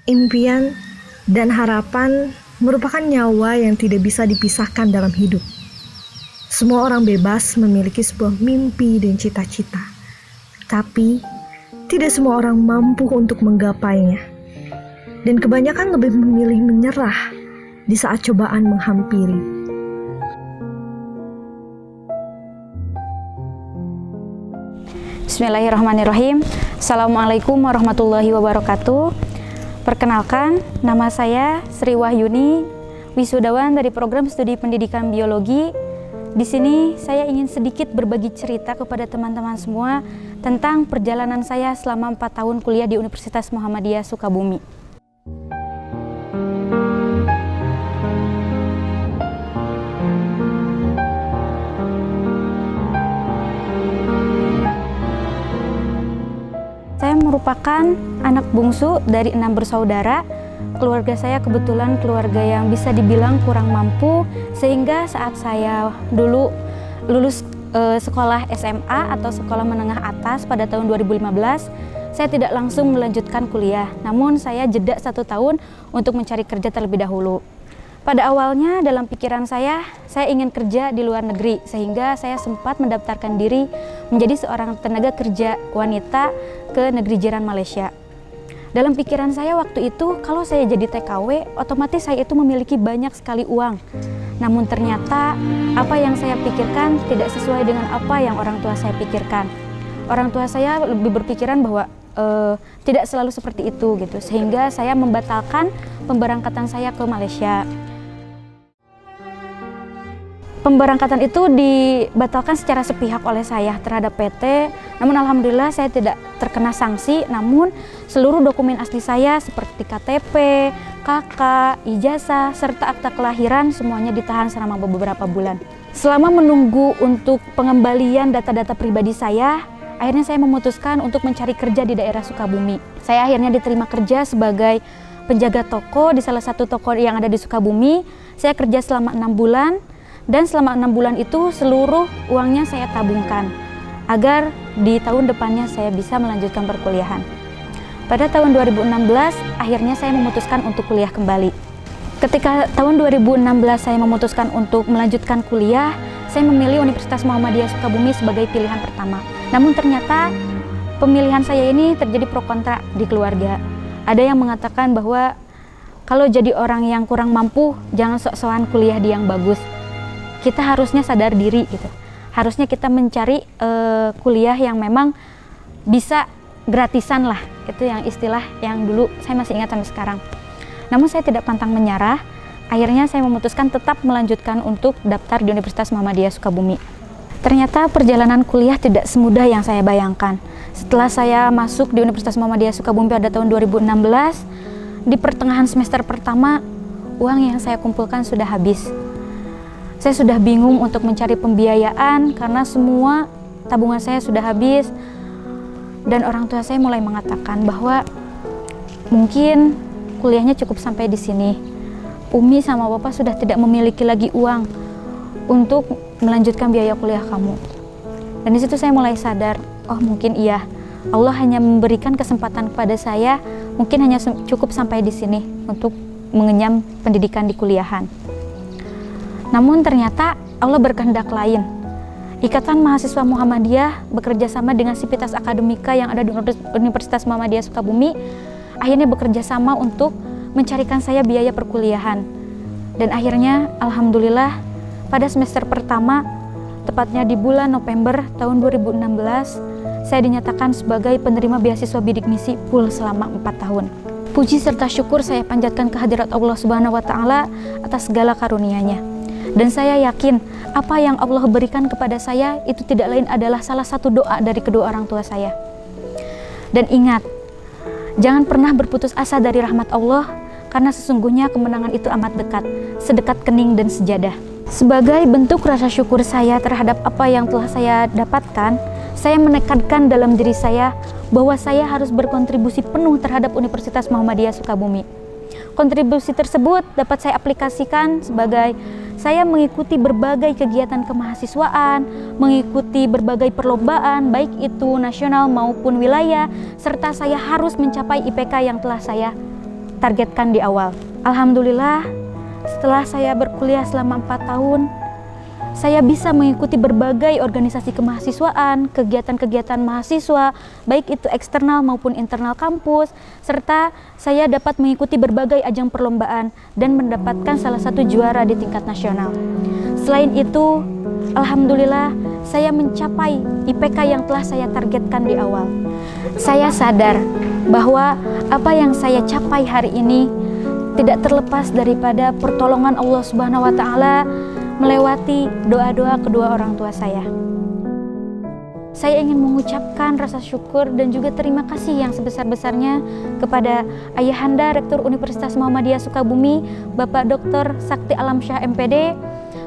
Impian dan harapan merupakan nyawa yang tidak bisa dipisahkan dalam hidup. Semua orang bebas memiliki sebuah mimpi dan cita-cita, tapi tidak semua orang mampu untuk menggapainya. Dan kebanyakan lebih memilih menyerah di saat cobaan menghampiri. Bismillahirrahmanirrahim. Assalamualaikum warahmatullahi wabarakatuh. Perkenalkan, nama saya Sri Wahyuni, wisudawan dari program studi pendidikan biologi. Di sini saya ingin sedikit berbagi cerita kepada teman-teman semua tentang perjalanan saya selama 4 tahun kuliah di Universitas Muhammadiyah Sukabumi. Saya merupakan anak bungsu dari 6 bersaudara. Keluarga saya kebetulan keluarga yang bisa dibilang kurang mampu, sehingga saat saya dulu lulus sekolah SMA atau sekolah menengah atas pada tahun 2015, saya tidak langsung melanjutkan kuliah, namun saya jeda 1 tahun untuk mencari kerja terlebih dahulu. Pada awalnya dalam pikiran saya ingin kerja di luar negeri, sehingga saya sempat mendaftarkan diri menjadi seorang tenaga kerja wanita ke negeri jiran Malaysia. Dalam pikiran saya waktu itu, kalau saya jadi TKW, otomatis saya itu memiliki banyak sekali uang. Namun ternyata apa yang saya pikirkan tidak sesuai dengan apa yang orang tua saya pikirkan. Orang tua saya lebih berpikiran bahwa tidak selalu seperti itu gitu, sehingga saya membatalkan pemberangkatan saya ke Malaysia. Pemberangkatan itu dibatalkan secara sepihak oleh saya terhadap PT, namun alhamdulillah saya tidak terkena sanksi, namun seluruh dokumen asli saya seperti KTP, KK, ijazah, serta akta kelahiran semuanya ditahan selama beberapa bulan. Selama menunggu untuk pengembalian data-data pribadi saya, akhirnya saya memutuskan untuk mencari kerja di daerah Sukabumi. Saya akhirnya diterima kerja sebagai penjaga toko di salah satu toko yang ada di Sukabumi. Saya kerja selama 6 bulan. Dan selama 6 bulan itu seluruh uangnya saya tabungkan agar di tahun depannya saya bisa melanjutkan perkuliahan. Pada tahun 2016 akhirnya saya memutuskan untuk kuliah kembali. Ketika tahun 2016 saya memutuskan untuk melanjutkan kuliah, saya memilih Universitas Muhammadiyah Sukabumi sebagai pilihan pertama. Namun ternyata pemilihan saya ini terjadi pro kontra di keluarga. Ada yang mengatakan bahwa kalau jadi orang yang kurang mampu, jangan sok-sokan kuliah di yang bagus. Kita harusnya sadar diri gitu. Harusnya kita mencari kuliah yang memang bisa gratisan lah. Itu yang istilah yang dulu saya masih ingat sampai sekarang. Namun saya tidak pantang menyerah. Akhirnya saya memutuskan tetap melanjutkan untuk daftar di Universitas Muhammadiyah Sukabumi. Ternyata perjalanan kuliah tidak semudah yang saya bayangkan. Setelah saya masuk di Universitas Muhammadiyah Sukabumi pada tahun 2016, di pertengahan semester pertama, uang yang saya kumpulkan sudah habis. Saya sudah bingung untuk mencari pembiayaan karena semua tabungan saya sudah habis. Dan orang tua saya mulai mengatakan bahwa mungkin kuliahnya cukup sampai di sini. Umi sama Bapak sudah tidak memiliki lagi uang untuk melanjutkan biaya kuliah kamu. Dan di situ saya mulai sadar, oh mungkin iya, Allah hanya memberikan kesempatan kepada saya, mungkin hanya cukup sampai di sini untuk mengenyam pendidikan di kuliahan. Namun ternyata Allah berkehendak lain. Ikatan Mahasiswa Muhammadiyah bekerja sama dengan Sivitas Akademika yang ada di Universitas Muhammadiyah Sukabumi, akhirnya bekerja sama untuk mencarikan saya biaya perkuliahan. Dan akhirnya alhamdulillah pada semester pertama, tepatnya di bulan November tahun 2016, saya dinyatakan sebagai penerima beasiswa bidik misi full selama 4 tahun. Puji serta syukur saya panjatkan kehadirat Allah Subhanahu wa taala atas segala karunia-Nya. Dan saya yakin apa yang Allah berikan kepada saya itu tidak lain adalah salah satu doa dari kedua orang tua saya. Dan ingat, jangan pernah berputus asa dari rahmat Allah, karena sesungguhnya kemenangan itu amat dekat, sedekat kening dan sejadah. Sebagai bentuk rasa syukur saya terhadap apa yang telah saya dapatkan, saya menekankan dalam diri saya bahwa saya harus berkontribusi penuh terhadap Universitas Muhammadiyah Sukabumi. Kontribusi tersebut dapat saya aplikasikan sebagai saya mengikuti berbagai kegiatan kemahasiswaan, mengikuti berbagai perlombaan, baik itu nasional maupun wilayah, serta saya harus mencapai IPK yang telah saya targetkan di awal. Alhamdulillah, setelah saya berkuliah selama 4 tahun, saya bisa mengikuti berbagai organisasi kemahasiswaan, kegiatan-kegiatan mahasiswa, baik itu eksternal maupun internal kampus, serta saya dapat mengikuti berbagai ajang perlombaan dan mendapatkan salah satu juara di tingkat nasional. Selain itu, alhamdulillah, saya mencapai IPK yang telah saya targetkan di awal. Saya sadar bahwa apa yang saya capai hari ini tidak terlepas daripada pertolongan Allah Subhanahu wa Ta'ala melewati doa-doa kedua orang tua saya. Saya ingin mengucapkan rasa syukur dan juga terima kasih yang sebesar-besarnya kepada Ayahanda Rektor Universitas Muhammadiyah Sukabumi, Bapak Dr. Sakti Alamsyah MPD,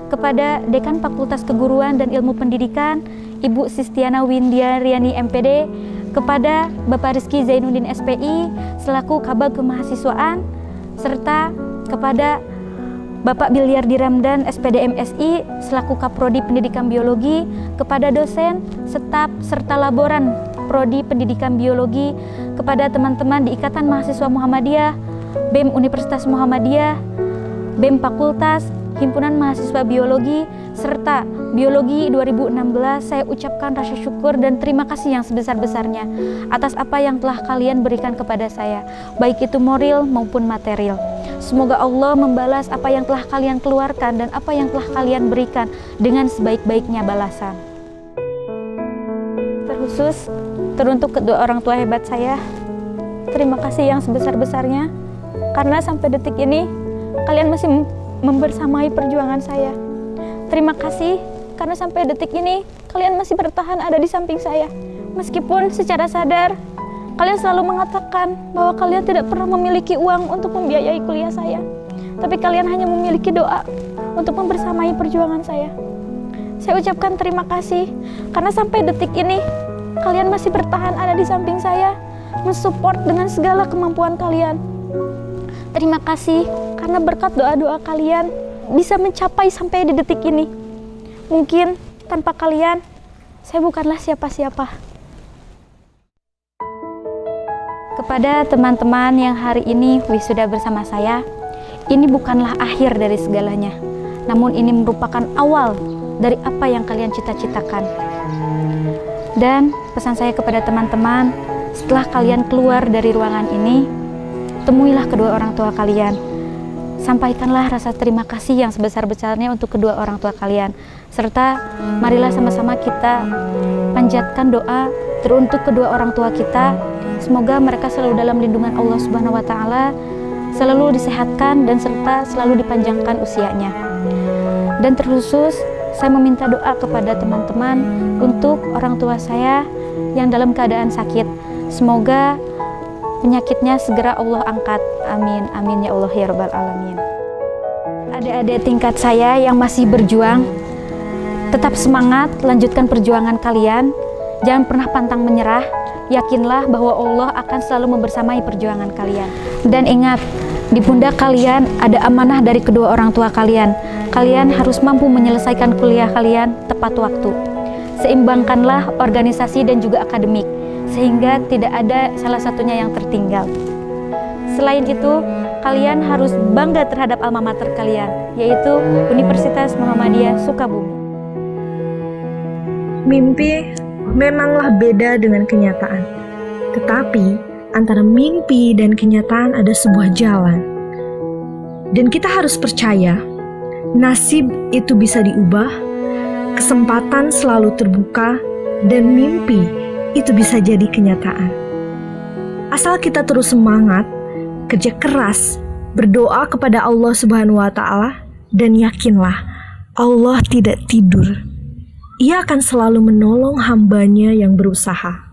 kepada Dekan Fakultas Keguruan dan Ilmu Pendidikan, Ibu Sistiana Windia Riani MPD, kepada Bapak Rizky Zainuddin SPI selaku Kabag Kemahasiswaan, serta kepada Bapak Bilyardi Ramdan SPD MSI selaku Kaprodi Pendidikan Biologi, kepada dosen, staf, serta laboran Prodi Pendidikan Biologi, kepada teman-teman di Ikatan Mahasiswa Muhammadiyah, BEM Universitas Muhammadiyah, BEM Fakultas, Himpunan Mahasiswa Biologi, serta Biologi 2016, saya ucapkan rasa syukur dan terima kasih yang sebesar-besarnya atas apa yang telah kalian berikan kepada saya, baik itu moral maupun material. Semoga Allah membalas apa yang telah kalian keluarkan dan apa yang telah kalian berikan dengan sebaik-baiknya balasan. Terkhusus teruntuk kedua orang tua hebat saya, terima kasih yang sebesar-besarnya karena sampai detik ini kalian masih membersamai perjuangan saya. Terima kasih karena sampai detik ini kalian masih bertahan ada di samping saya. Meskipun secara sadar kalian selalu mengatakan bahwa kalian tidak pernah memiliki uang untuk membiayai kuliah saya, tapi kalian hanya memiliki doa untuk membersamai perjuangan saya. Saya ucapkan terima kasih karena sampai detik ini kalian masih bertahan ada di samping saya, mensupport dengan segala kemampuan kalian. Terima kasih karena berkat doa-doa kalian bisa mencapai sampai di detik ini. Mungkin tanpa kalian, saya bukanlah siapa-siapa. Kepada teman-teman yang hari ini wisuda bersama saya, ini bukanlah akhir dari segalanya, namun ini merupakan awal dari apa yang kalian cita-citakan. Dan pesan saya kepada teman-teman, setelah kalian keluar dari ruangan ini, temuilah kedua orang tua kalian. Sampaikanlah rasa terima kasih yang sebesar-besarnya untuk kedua orang tua kalian. Serta marilah sama-sama kita panjatkan doa teruntuk kedua orang tua kita. Semoga mereka selalu dalam lindungan Allah Subhanahu wa Ta'ala, selalu disehatkan dan serta selalu dipanjangkan usianya. Dan terkhusus saya meminta doa kepada teman-teman untuk orang tua saya yang dalam keadaan sakit. Semoga penyakitnya segera Allah angkat. Amin, amin ya Allah ya Rabbal Alamin. Adik-adik tingkat saya yang masih berjuang, tetap semangat, lanjutkan perjuangan kalian. Jangan pernah pantang menyerah. Yakinlah bahwa Allah akan selalu membersamai perjuangan kalian. Dan ingat, di pundak kalian ada amanah dari kedua orang tua kalian. Kalian harus mampu menyelesaikan kuliah kalian tepat waktu. Seimbangkanlah organisasi dan juga akademik, sehingga tidak ada salah satunya yang tertinggal. Selain itu, kalian harus bangga terhadap alma mater kalian, yaitu Universitas Muhammadiyah Sukabumi. Mimpi memanglah beda dengan kenyataan, tetapi antara mimpi dan kenyataan ada sebuah jalan. Dan kita harus percaya, nasib itu bisa diubah, kesempatan selalu terbuka, dan mimpi itu bisa jadi kenyataan. Asal kita terus semangat, kerja keras, berdoa kepada Allah Subhanahu wa Ta'ala, dan yakinlah Allah tidak tidur. Ia akan selalu menolong hambanya yang berusaha.